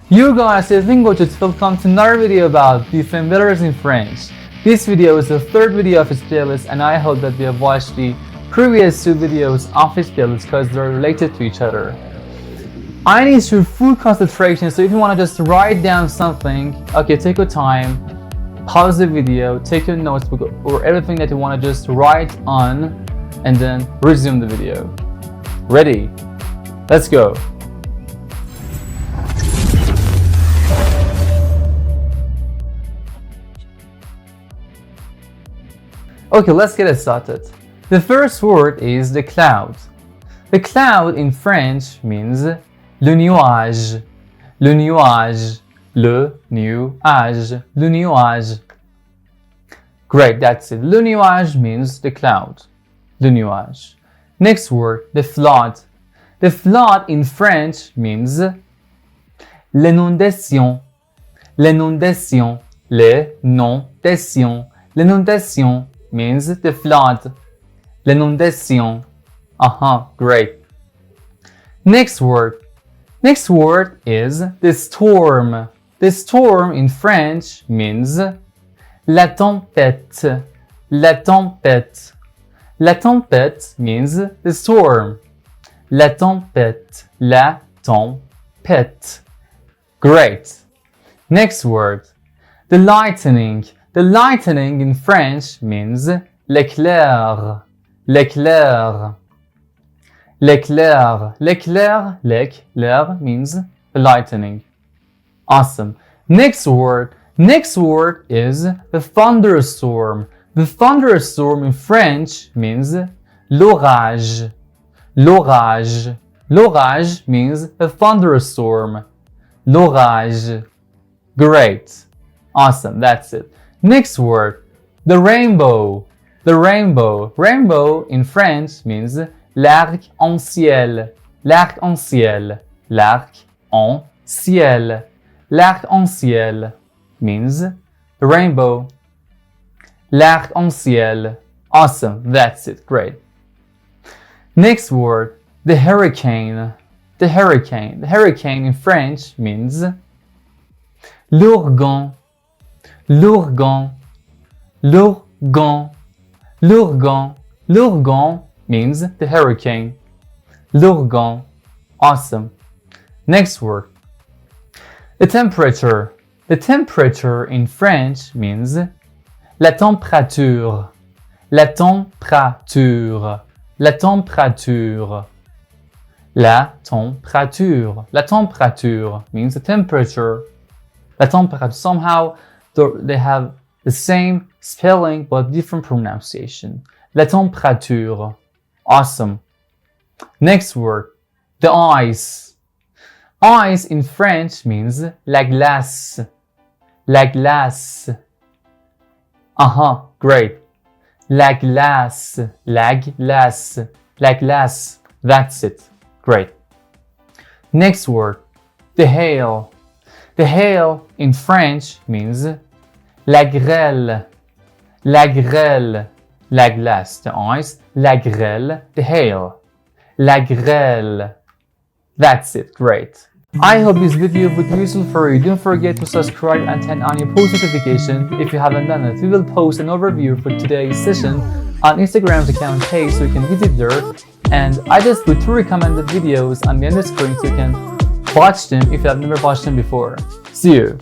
You guys, it's LingoJet. Welcome to another video about different letters in French. This video is the third video of its playlist, and I hope that you have watched the previous two videos of its playlist because they're related to each other. I need your full concentration, so if you want to just write down something, okay, take your time, pause the video, take your notebook or everything that you want to just write on, and then resume the video. Ready? Let's go. Okay, let's get it started. The first word is the cloud. The cloud in French means le nuage. Le nuage. Le nuage. Le nuage. Great, that's it. Le nuage means the cloud. Le nuage. Next word, the flood. The flood in French means l'inondation. L'inondation. L'inondation. L'inondation means the flood. L'inondation. Great. Next word. Next word is the storm. The storm in French means la tempête. La tempête. La tempête means the storm. La tempête. La tempête. Great. Next word. The lightning. The lightning in French means l'éclair. L'éclair. L'éclair. L'éclair. L'éclair means the lightning. Awesome. Next word. Next word is the thunderstorm. The thunderstorm in French means l'orage. L'orage. L'orage means a thunderstorm. L'orage. Great. Awesome. That's it. Next word, the rainbow. The rainbow. Rainbow in French means l'arc-en-ciel. L'arc-en-ciel. L'arc-en-ciel. L'arc-en-ciel means the rainbow. L'arc-en-ciel. Awesome. That's it. Great. Next word, the hurricane. The hurricane. The hurricane in French means l'ouragan. L'ouragan. L'ouragan. L'ouragan. L'ouragan means the hurricane. L'ouragan. Awesome. Next word. The temperature. The temperature in French means la température. La température. La température. La température. La température means the temperature. La température. Somehow they have the same spelling but different pronunciation. La température. Awesome. Next word. The ice. Ice in French means la glace. La glace. Great. La glace. La glace. La glace. That's it. Great. Next word. The hail. The hail in French means la grêle. La grêle. La glace, the ice. La grêle, the hail. La grêle. That's it. Great. I hope this video would be useful for you. Don't forget to subscribe and turn on your post notification if you haven't done it. We will post an overview for today's session on Instagram's account page, so you can visit there. And I just put 2 recommended videos on the end of the screen so you can watch them if you have never watched them before. See you.